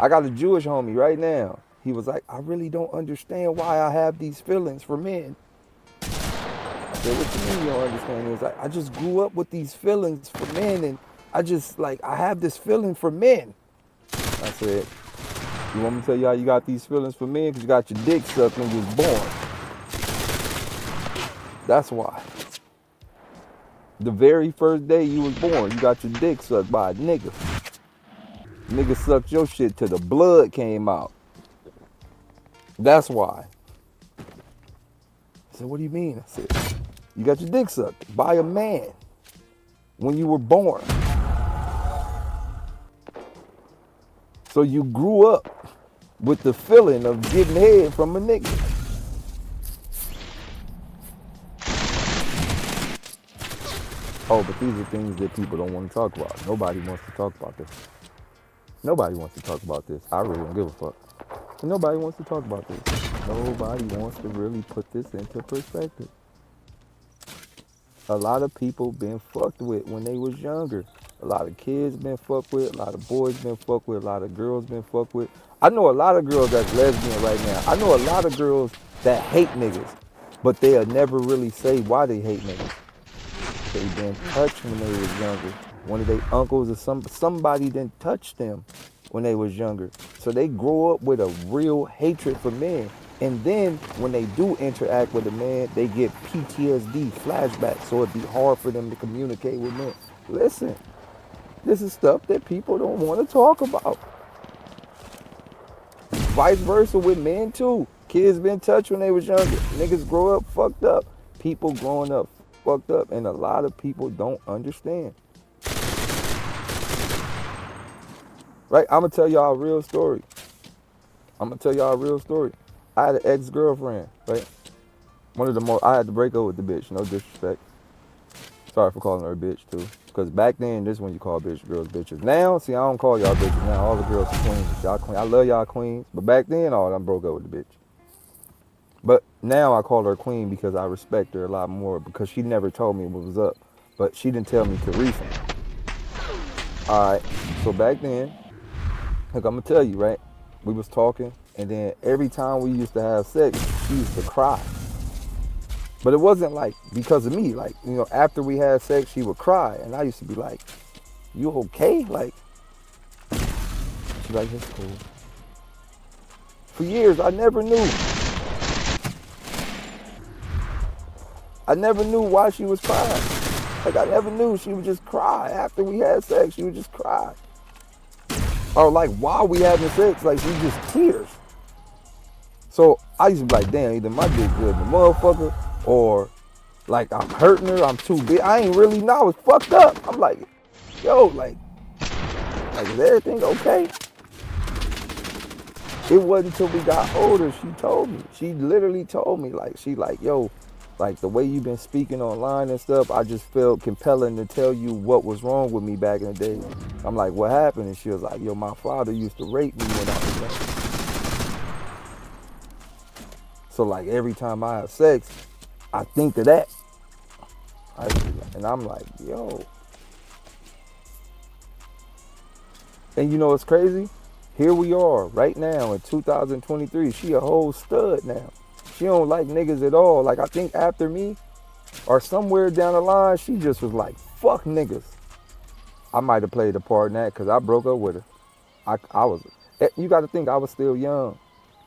I got a Jewish homie right now. He was like, I really don't understand why I have these feelings for men. I said, what you mean you don't understand? He was like, I just grew up with these feelings for men, and I just like I have this feeling for men. I said, you want me to tell you how you got these feelings for men? Because you got your dick sucked when you was born. That's why. The very first day you was born, you got your dick sucked by a nigga. Nigga sucked your shit till the blood came out. That's why. I said, what do you mean? I said, you got your dick sucked by a man when you were born. So you grew up with the feeling of getting head from a nigga. Oh, but these are things that people don't want to talk about. Nobody wants to talk about this. Nobody wants to talk about this. I really don't give a fuck. Nobody wants to talk about this. Nobody wants to really put this into perspective. A lot of people been fucked with when they was younger. A lot of kids been fucked with. A lot of boys been fucked with. A lot of girls been fucked with. I know a lot of girls that's lesbian right now. I know a lot of girls that hate niggas, but they'll never really say why they hate niggas. They been touched when they was younger. One of their uncles or somebody didn't touch them when they was younger. So they grow up with a real hatred for men. And then when they do interact with a man, they get PTSD, flashbacks, so it'd be hard for them to communicate with men. Listen, this is stuff that people don't want to talk about. Vice versa with men too. Kids been touched when they was younger. Niggas grow up fucked up. People growing up fucked up, and a lot of people don't understand. Right? I'm gonna tell y'all a real story. I had an ex-girlfriend, right? One of the most, I had to break up with the bitch, no disrespect. Sorry for calling her a bitch too. Because back then, this is when you call girls bitches. Now, see, I don't call y'all bitches now. All the girls are queens. Y'all queen. I love y'all queens. But back then, I broke up with the bitch. But now I call her queen because I respect her a lot more because she never told me what was up. But she didn't tell me to recently. All right, so back then, look, I'm going to tell you, right? We was talking, and then every time we used to have sex, she used to cry. But it wasn't like because of me. Like, after we had sex, she would cry. And I used to be like, you okay? Like, she's like, it's cool. For years, I never knew. I never knew why she was crying. Like, I never knew. She would just cry. After we had sex, she would just cry. Or like while we having sex, like she just tears. So I used to be like, damn, either my dick good in the motherfucker, or like I'm hurting her, I'm too big. I ain't really know. I was fucked up. I'm like, yo, like is everything okay? It wasn't until we got older she told me. She literally told me, like, yo, like the way you've been speaking online and stuff, I just felt compelling to tell you what was wrong with me back in the day. I'm like, what happened? And she was like, yo, my father used to rape me when I was young. So like every time I have sex, I think of that. And I'm like, yo. And you know what's crazy? Here we are right now in 2023. She a whole stud now. She don't like niggas at all. Like I think after me or somewhere down the line, she just was like, fuck niggas. I might have played a part in that because I broke up with her. I was, you got to think I was still young.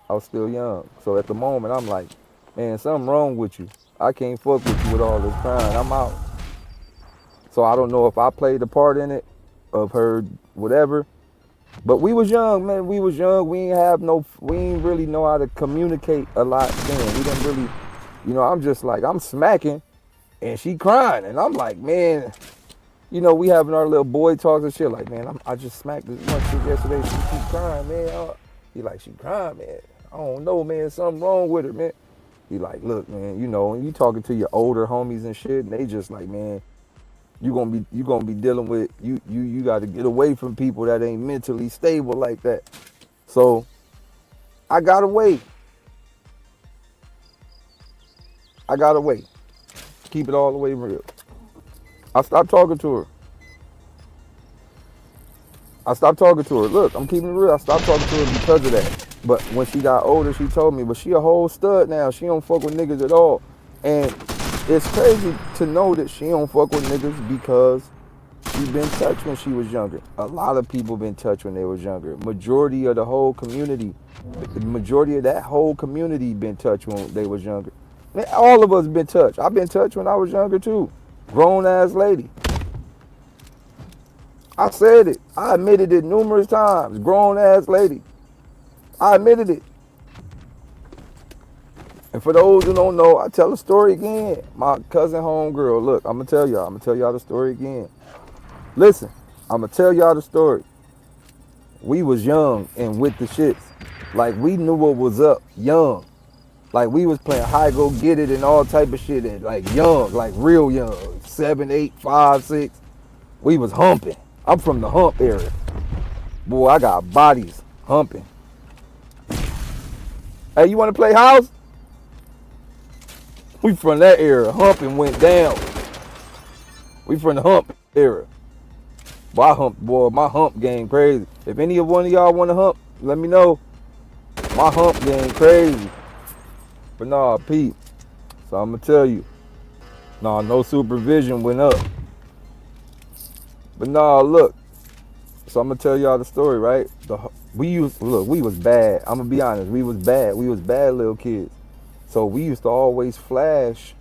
So at the moment, I'm like, man, something wrong with you. I can't fuck with you with all this crying. I'm out. So I don't know if I played a part in it, of her, whatever. But we was young, man. We was young. We ain't really know how to communicate a lot then. We didn't really, I'm just like, I'm smacking and she crying. And I'm like, man, we having our little boy talks and shit. Like, man, I just smacked this one chick yesterday. She keep crying, man. He like, she crying, man. I don't know, man. Something wrong with her, man. He like, look, man, when you talking to your older homies and shit, and they just like, man, you gonna be dealing with you got to get away from people that ain't mentally stable like that. So I gotta wait. Keep it all the way real. I stopped talking to her. I stopped talking to her. Look, I'm keeping it real. I stopped talking to her because of that. But when she got older, she told me, but she a whole stud now. She don't fuck with niggas at all. And it's crazy to know that she don't fuck with niggas because she been touched when she was younger. A lot of people been touched when they was younger. Majority of the whole community, the majority of that whole community been touched when they was younger. Man, all of us been touched. I've been touched when I was younger too. Grown ass lady. I said it. I admitted it numerous times. Grown ass lady. I admitted it. And for those who don't know, I tell the story again. My cousin homegirl. Look, I'm gonna tell y'all. I'm gonna tell y'all the story again. Listen, I'm gonna tell y'all the story. We was young and with the shits. Like we knew what was up, young. Like we was playing high go get it and all type of shit and like young, like real young. 7, 8, 5, 6. We was humping. I'm from the hump area. Boy, I got bodies humping. Hey, you wanna play house? We from that era. Humping went down. We from the hump era. Boy, my hump game crazy. If any of one of y'all want to hump, let me know. My hump game crazy. But nah, Pete. So I'm gonna tell you. Nah, no supervision went up. But nah, look. So I'm gonna tell y'all the story, right? We was bad. I'm gonna be honest. We was bad. We was bad little kids. So we used to always flash.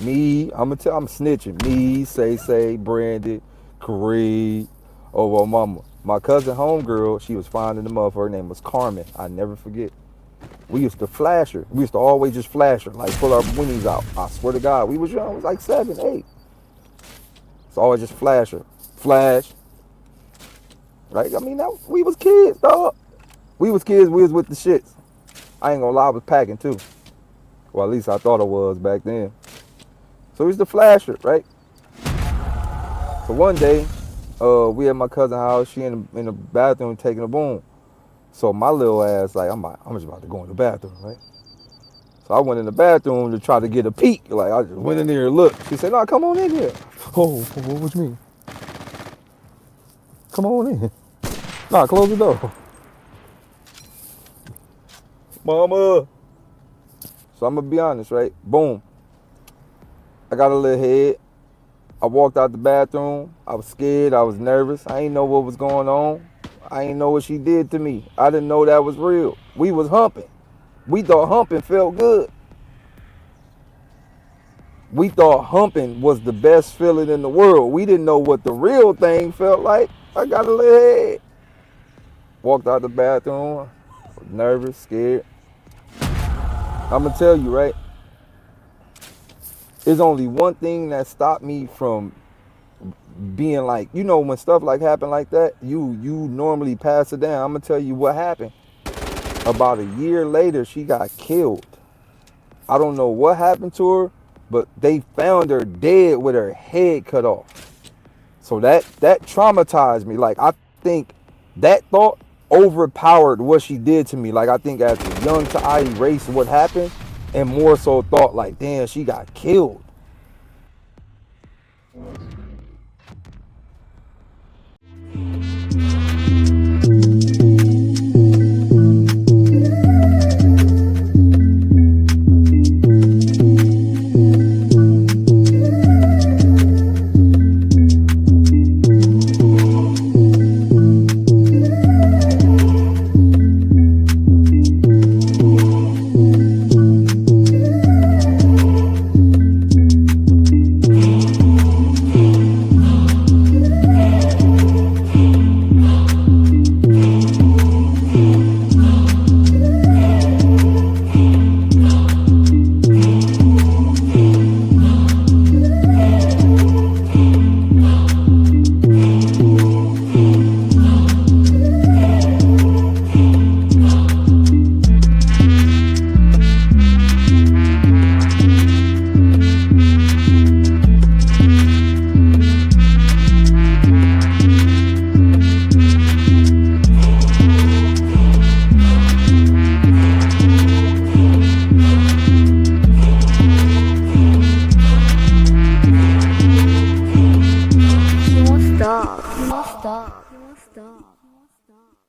Me, I'm snitching. Me, Say, Brandon, Kareem. Oh, well, mama. My cousin homegirl, she was fine in the motherfucker. Her name was Carmen. I never forget. We used to flash her. We used to always just flash her, like pull our winnies out. I swear to God, we was young. We was like 7, 8. So always just flash her. Flash. Right? I mean, we was kids, dog. We was kids. We was with the shits. I ain't gonna lie, I was packing too. Well, at least I thought I was back then. So we used to flash her, right? So one day, we at my cousin's house. She in the bathroom taking a boom. So my little ass, like, I'm just about to go in the bathroom, right? So I went in the bathroom to try to get a peek. Like, I just went in there and looked. She said, "No, come on in here." Oh, what you mean? Come on in. Nah, close the door. Mama. So I'm gonna be honest, right? Boom. I got a little head. I walked out the bathroom. I was scared. I was nervous. I ain't know what was going on. I ain't know what she did to me. I didn't know that was real. We was humping. We thought humping felt good. We thought humping was the best feeling in the world. We didn't know what the real thing felt like. I got a little head. Walked out the bathroom. Nervous, scared. I'm going to tell you, right? There's only one thing that stopped me from being like, you know, when stuff like happen like that, you normally pass it down. I'm gonna tell you what happened. About a year later, she got killed. I don't know what happened to her, but they found her dead with her head cut off. So that traumatized me. Like, I think that thought overpowered what she did to me. Like, I think as a young to I erased what happened and more so thought like, damn, she got killed.